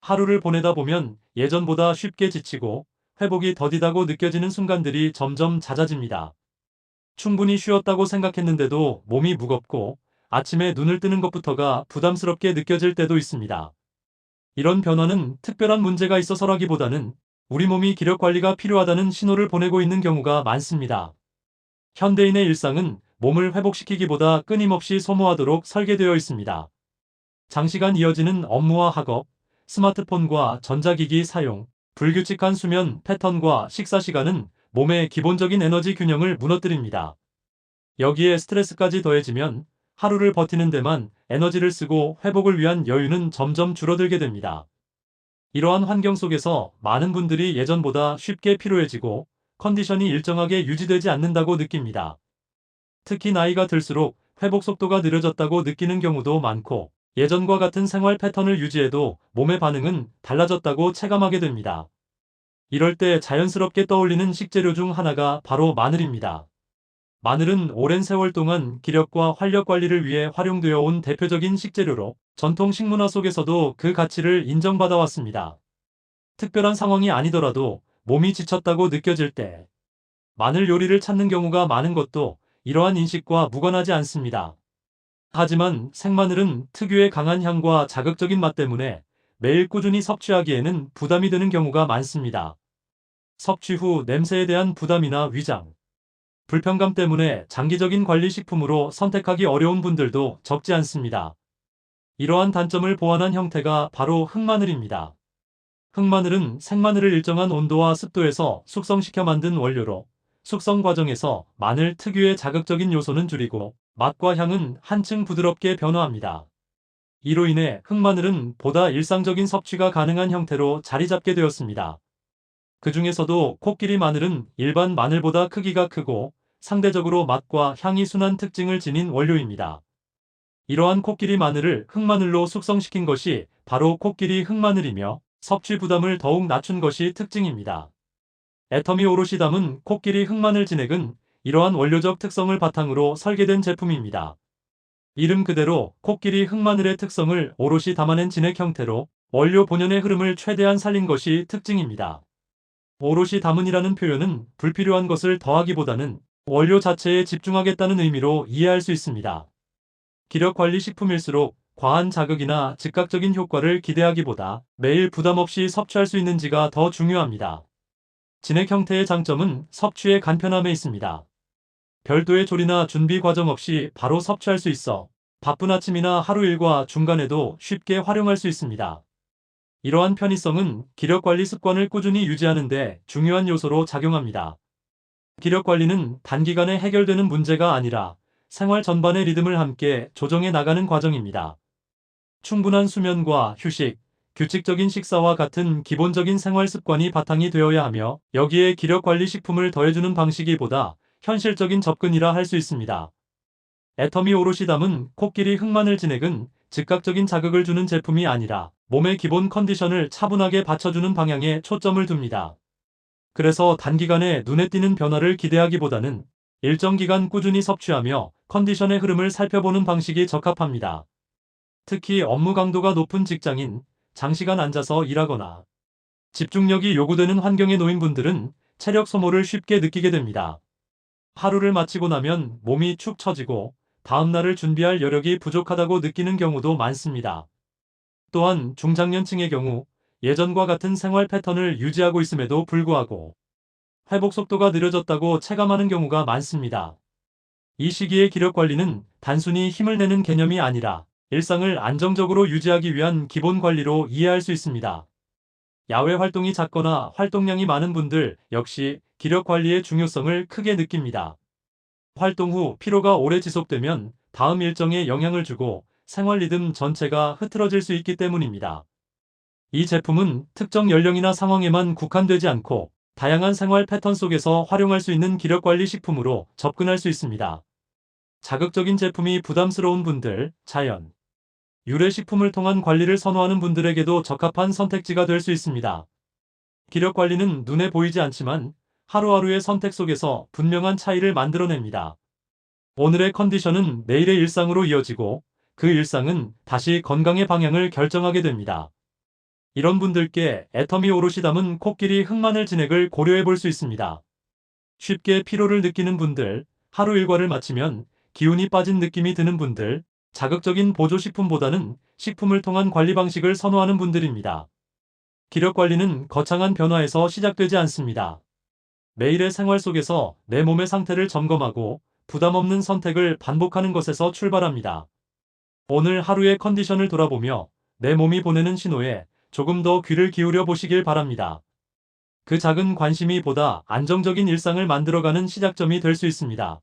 하루를 보내다 보면 예전보다 쉽게 지치고 회복이 더디다고 느껴지는 순간들이 점점 잦아집니다. 충분히 쉬었다고 생각했는데도 몸이 무겁고 아침에 눈을 뜨는 것부터가 부담스럽게 느껴질 때도 있습니다. 이런 변화는 특별한 문제가 있어서라기보다는 우리 몸이 기력 관리가 필요하다는 신호를 보내고 있는 경우가 많습니다. 현대인의 일상은 몸을 회복시키기보다 끊임없이 소모하도록 설계되어 있습니다. 장시간 이어지는 업무와 학업, 스마트폰과 전자기기 사용, 불규칙한 수면 패턴과 식사 시간은 몸의 기본적인 에너지 균형을 무너뜨립니다. 여기에 스트레스까지 더해지면 하루를 버티는 데만 에너지를 쓰고 회복을 위한 여유는 점점 줄어들게 됩니다. 이러한 환경 속에서 많은 분들이 예전보다 쉽게 피로해지고 컨디션이 일정하게 유지되지 않는다고 느낍니다. 특히 나이가 들수록 회복 속도가 느려졌다고 느끼는 경우도 많고, 예전과 같은 생활 패턴을 유지해도 몸의 반응은 달라졌다고 체감하게 됩니다. 이럴 때 자연스럽게 떠올리는 식재료 중 하나가 바로 마늘입니다. 마늘은 오랜 세월 동안 기력과 활력 관리를 위해 활용되어 온 대표적인 식재료로 전통 식문화 속에서도 그 가치를 인정받아 왔습니다. 특별한 상황이 아니더라도 몸이 지쳤다고 느껴질 때 마늘 요리를 찾는 경우가 많은 것도 이러한 인식과 무관하지 않습니다. 하지만 생마늘은 특유의 강한 향과 자극적인 맛 때문에 매일 꾸준히 섭취하기에는 부담이 되는 경우가 많습니다. 섭취 후 냄새에 대한 부담이나 위장, 불편감 때문에 장기적인 관리 식품으로 선택하기 어려운 분들도 적지 않습니다. 이러한 단점을 보완한 형태가 바로 흑마늘입니다. 흑마늘은 생마늘을 일정한 온도와 습도에서 숙성시켜 만든 원료로, 숙성 과정에서 마늘 특유의 자극적인 요소는 줄이고 맛과 향은 한층 부드럽게 변화합니다. 이로 인해 흑마늘은 보다 일상적인 섭취가 가능한 형태로 자리 잡게 되었습니다. 그 중에서도 코끼리 마늘은 일반 마늘보다 크기가 크고 상대적으로 맛과 향이 순한 특징을 지닌 원료입니다. 이러한 코끼리 마늘을 흑마늘로 숙성시킨 것이 바로 코끼리 흑마늘이며, 섭취 부담을 더욱 낮춘 것이 특징입니다. 애터미 오롯이 담은 코끼리 흑마늘 진액은 이러한 원료적 특성을 바탕으로 설계된 제품입니다. 이름 그대로 코끼리 흑마늘의 특성을 오롯이 담아낸 진액 형태로 원료 본연의 흐름을 최대한 살린 것이 특징입니다. 오롯이 담은이라는 표현은 불필요한 것을 더하기보다는 원료 자체에 집중하겠다는 의미로 이해할 수 있습니다. 기력관리 식품일수록 과한 자극이나 즉각적인 효과를 기대하기보다 매일 부담 없이 섭취할 수 있는지가 더 중요합니다. 진액 형태의 장점은 섭취의 간편함에 있습니다. 별도의 조리나 준비 과정 없이 바로 섭취할 수 있어 바쁜 아침이나 하루 일과 중간에도 쉽게 활용할 수 있습니다. 이러한 편의성은 기력관리 습관을 꾸준히 유지하는 데 중요한 요소로 작용합니다. 기력관리는 단기간에 해결되는 문제가 아니라 생활 전반의 리듬을 함께 조정해 나가는 과정입니다. 충분한 수면과 휴식, 규칙적인 식사와 같은 기본적인 생활 습관이 바탕이 되어야 하며, 여기에 기력관리 식품을 더해주는 방식이보다 현실적인 접근이라 할 수 있습니다. 애터미 오롯이 담은 코끼리 흑마늘 진액은 즉각적인 자극을 주는 제품이 아니라 몸의 기본 컨디션을 차분하게 받쳐주는 방향에 초점을 둡니다. 그래서 단기간에 눈에 띄는 변화를 기대하기보다는 일정 기간 꾸준히 섭취하며 컨디션의 흐름을 살펴보는 방식이 적합합니다. 특히 업무 강도가 높은 직장인, 장시간 앉아서 일하거나 집중력이 요구되는 환경에 놓인 분들은 체력 소모를 쉽게 느끼게 됩니다. 하루를 마치고 나면 몸이 축 처지고 다음 날을 준비할 여력이 부족하다고 느끼는 경우도 많습니다. 또한 중장년층의 경우 예전과 같은 생활 패턴을 유지하고 있음에도 불구하고 회복 속도가 느려졌다고 체감하는 경우가 많습니다. 이 시기의 기력 관리는 단순히 힘을 내는 개념이 아니라 일상을 안정적으로 유지하기 위한 기본 관리로 이해할 수 있습니다. 야외 활동이 잦거나 활동량이 많은 분들 역시 기력 관리의 중요성을 크게 느낍니다. 활동 후 피로가 오래 지속되면 다음 일정에 영향을 주고 생활 리듬 전체가 흐트러질 수 있기 때문입니다. 이 제품은 특정 연령이나 상황에만 국한되지 않고 다양한 생활 패턴 속에서 활용할 수 있는 기력 관리 식품으로 접근할 수 있습니다. 자극적인 제품이 부담스러운 분들, 자연, 유래 식품을 통한 관리를 선호하는 분들에게도 적합한 선택지가 될 수 있습니다. 기력 관리는 눈에 보이지 않지만 하루하루의 선택 속에서 분명한 차이를 만들어냅니다. 오늘의 컨디션은 내일의 일상으로 이어지고 그 일상은 다시 건강의 방향을 결정하게 됩니다. 이런 분들께 애터미 오롯이 담은 코끼리 흑마늘 진액을 고려해 볼 수 있습니다. 쉽게 피로를 느끼는 분들, 하루 일과를 마치면 기운이 빠진 느낌이 드는 분들, 자극적인 보조식품보다는 식품을 통한 관리 방식을 선호하는 분들입니다. 기력 관리는 거창한 변화에서 시작되지 않습니다. 매일의 생활 속에서 내 몸의 상태를 점검하고 부담 없는 선택을 반복하는 것에서 출발합니다. 오늘 하루의 컨디션을 돌아보며 내 몸이 보내는 신호에 조금 더 귀를 기울여 보시길 바랍니다. 그 작은 관심이 보다 안정적인 일상을 만들어가는 시작점이 될 수 있습니다.